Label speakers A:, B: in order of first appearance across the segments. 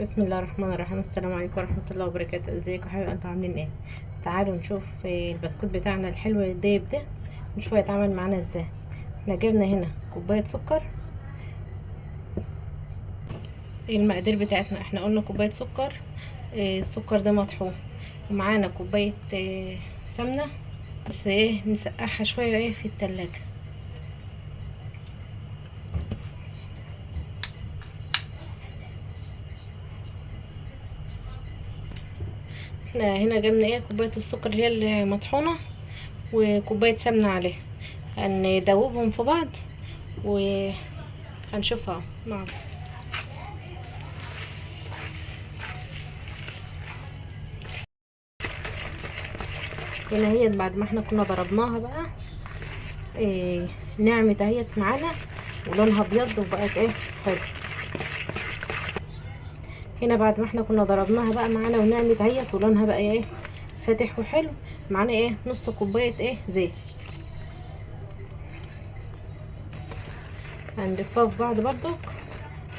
A: بسم الله الرحمن الرحيم. السلام عليكم ورحمة الله وبركاته. ازيكم حبايب قلبي، عاملين ايه؟ تعالوا نشوف البسكوت بتاعنا الحلو الدايب ده، نشوف هيتعمل معانا ازاي. احنا جبنا هنا كوباية سكر. المقادير بتاعتنا احنا قلنا كوباية سكر. السكر ده مطحون. ومعانا كوباية سمنة، بس نسقعها شوية في التلاجة. احنا هنا جبنا كوباية السكر اللي هي المطحونة، وكوباية سمنة عليها. هندوبهم في بعض وهنشوفها مع بعض. هنا هي بعد ما احنا كنا ضربناها بقى نعمت اهيت معانا ولونها ابيض وبقت حلو. هنا بعد ما احنا كنا ضربناها بقى معانا ونعمت اهيت ولونها بقى فاتح وحلو معانا. نص كوبايه زيت. هنلفها في بعض برضك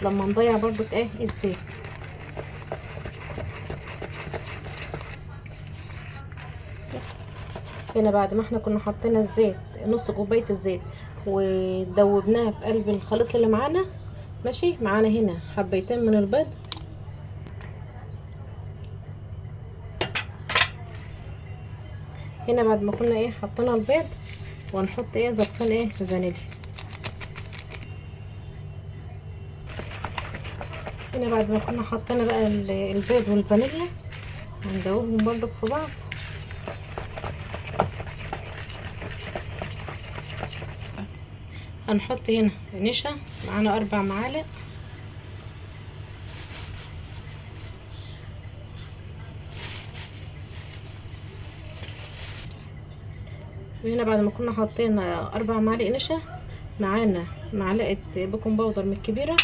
A: لما نضيع برضك الزيت. هنا بعد ما احنا كنا حطينا الزيت، نص كوبايه الزيت، ودوبناها في قلب الخليط اللي معانا. ماشي معانا هنا حبيتين من البيض. هنا بعد ما كنا حطينا البيض، وهنحط زرفان فانيليا. هنا بعد ما كنا حطينا بقى البيض والفانيليا، هندوبهم برضك في بعض. هنحط هنا نشا، معانا 4 معالق. وهنا بعد ما كنا حطينا 4 معالق نشا، معانا معلقه بيكنج باودر من الكبيره،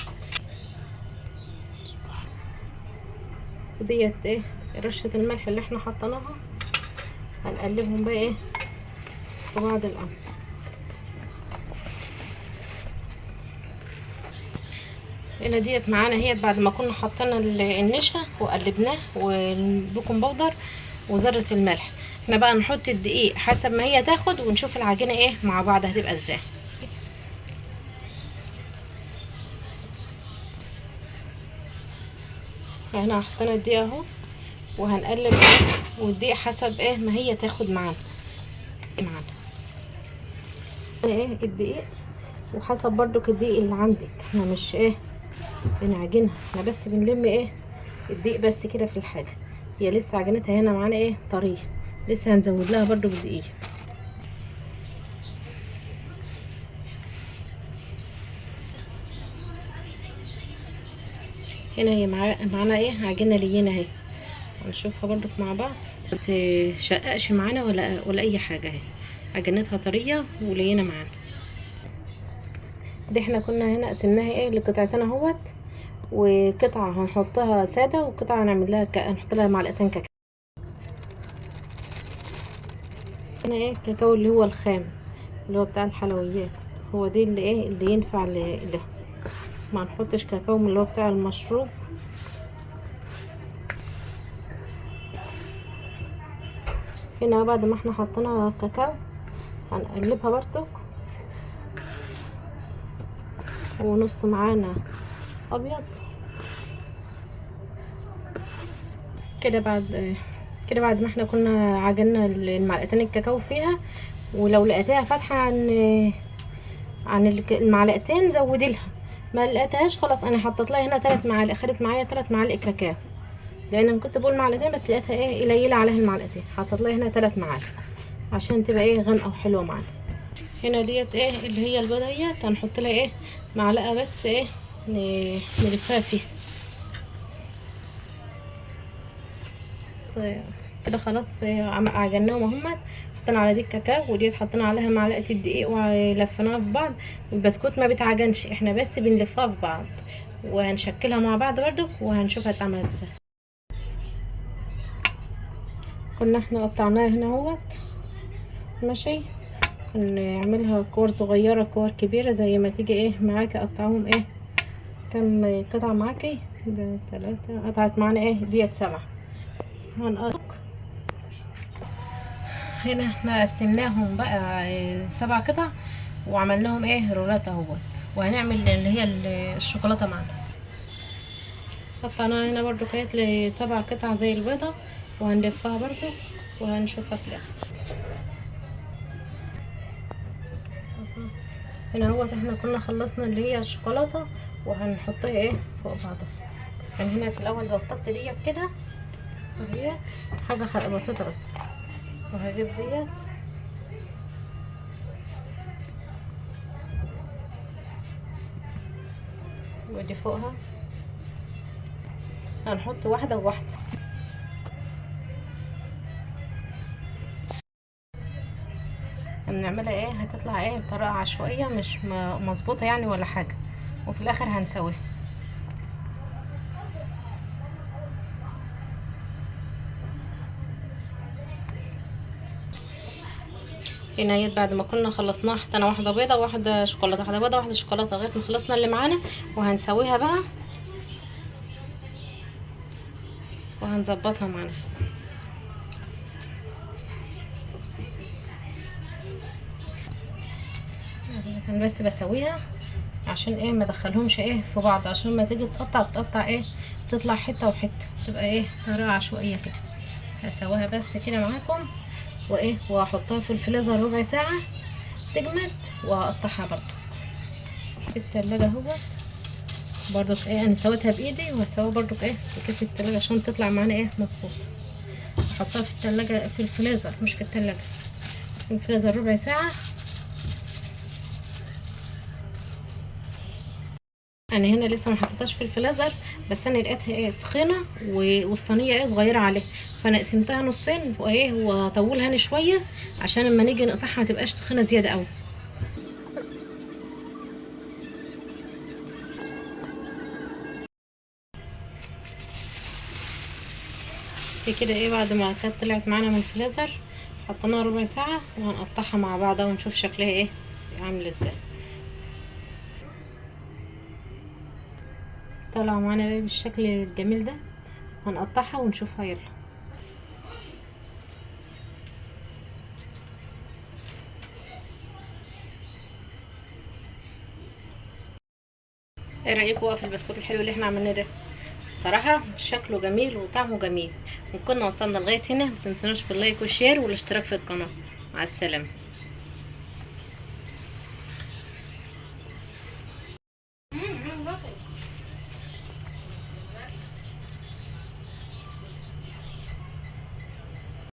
A: وديت رشه الملح اللي احنا حطيناها. هنقلبهم بقى في بعض الامر. هنا ديت معانا بعد ما كنا حطينا النشا وقلبناه والبيكنج باودر وذره الملح. احنا بقى نحط الدقيق حسب ما هي تاخد، ونشوف العجينه مع بعض هتبقى ازاي. هنا حطينا الدقيق اهو، وهنقلب والدقيق حسب ما هي تاخد معانا الدقيق، وحسب برضك الدقيق اللي عندك. احنا مش بنعجنها، احنا بس بنلم الدقيق بس كده في الحاجه. هي لسه عجينتها هنا معانا طريه، لسه هنزود لها برضك دقيق. هنا هي معانا عجينه لينه اهي. هنشوفها برضك مع بعض، متشققش معانا ولا اي حاجه. اهي عجينتها طريه ولينه معانا. دي احنا كنا هنا قسمناها لقطعتين اهوت، وقطعه هنحطها ساده، وقطعه هنعمل لها هنحط لها معلقتين كاكاو. هنا الكاكاو اللي هو الخام، اللي هو بتاع الحلويات. هو دي اللي ينفع له. ما نحطش كاكاو من اللي هو بتاع المشروب. هنا بعد ما احنا حطينا كاكاو، هنقلبها برضك. ونص معانا ابيض كده. بعد ما احنا كنا عجلنا المعلقتين الكاكاو فيها، ولو لقيتيها فاتحه عن المعلقتين زودي لها. ما لقيتهاش خلاص، انا حطيت لها هنا 3 معالق. خدت معايا 3 معالق كاكاو، لان انا كنت بقول معلقتين بس لقيتها قليله عليها المعلقتين. حطيت لها هنا 3 معالق عشان تبقى غامقه وحلوه معانا. هنا ديت اللي هي البيضه ديت، هنحط لها معلقه بس نلفها فيها كده. خلاص عجناهم اهم. حطينا على دي الكاكاو، وديت حطينا عليها معلقه الدقيق ولفيناها في بعض. البسكوت ما بيتعجنش، احنا بس بنلفها في بعض، وهنشكلها مع بعض برضو، وهنشوف هتعمل ازاي. كنا احنا قطعناها هنا اهوت. ماشي، هنعملها كور صغيره كور كبيره زي ما تيجي معاكي. قطعهم كم قطعه معاكي، ده 3 قطعت معانا ايه ديت 7. هنقطع هنا احنا قسمناهم بقى 7 قطع وعملناهم ايه رولات اهوت، وهنعمل اللي هي الشوكولاته معانا. قطعناها هنا برضو كانت ل7 قطع زي البيضه، وهنلفها برضو وهنشوفها في الاخر. هنا اهوت احنا كنا خلصنا اللي هي الشوكولاته، وهنحطها ايه فوق بعضها. يعني هنا في الاول بططت ديت كده، وهي حاجه بسيطه بس، وهجيب ديت ودي فوقها، هنحط واحده وواحده. بنعملها ايه هتطلع ايه بطريقه عشوائيه مش مظبوطه يعني ولا حاجه، وفي الاخر هنسويها. هنا بعد ما كنا خلصناها حطينا واحده بيضه وواحده شوكولاته، واحده بيضه واحده شوكولاته، لغايه ما خلصنا اللي معانا، وهنسويها بقى وهنظبطها معانا. انا بس بسويها عشان ايه ما ادخلهمش ايه في بعض، عشان ما تيجي تقطع ايه تطلع حته وحته، تبقى ايه طريقه عشوائيه كده. هسويها بس كده معاكم وايه، وهحطها في الفريزر ربع ساعه تجمد، وهقطعها برضو في التلاجة اهوت. برضو ايه انا سويتها بايدي، وهسويها برضو ايه في كيس التلاجة عشان تطلع معانا ايه مظبوط. احطها في التلاجة في الفريزر مش في التلاجة، في الفريزر ربع ساعه. انا هنا لسه ما حطيتهاش في الفريزر، بس انا لقيتها ايه تخينه والصينيه ايه صغيره عليه، فانا قسمتها نصين وايه وهطولها انا شويه عشان اما نيجي نقطعها ما تبقاش تخينه زياده قوي. في كده ايه بعد ما كانت طلعت معانا من الفريزر حطيناها ربع ساعه، وهنقطعها مع بعضها ونشوف شكلها ايه عامل ازاي. طالعه معانا بقى بالشكل الجميل ده، هنقطعها ونشوفها. يلا ايه رايكم بقى في البسكوت الحلو اللي احنا عملناه ده؟ صراحة شكله جميل وطعمه جميل. وكنا وصلنا لغاية هنا، متنسوناش في اللايك والشير والاشتراك في القناة. مع السلامة.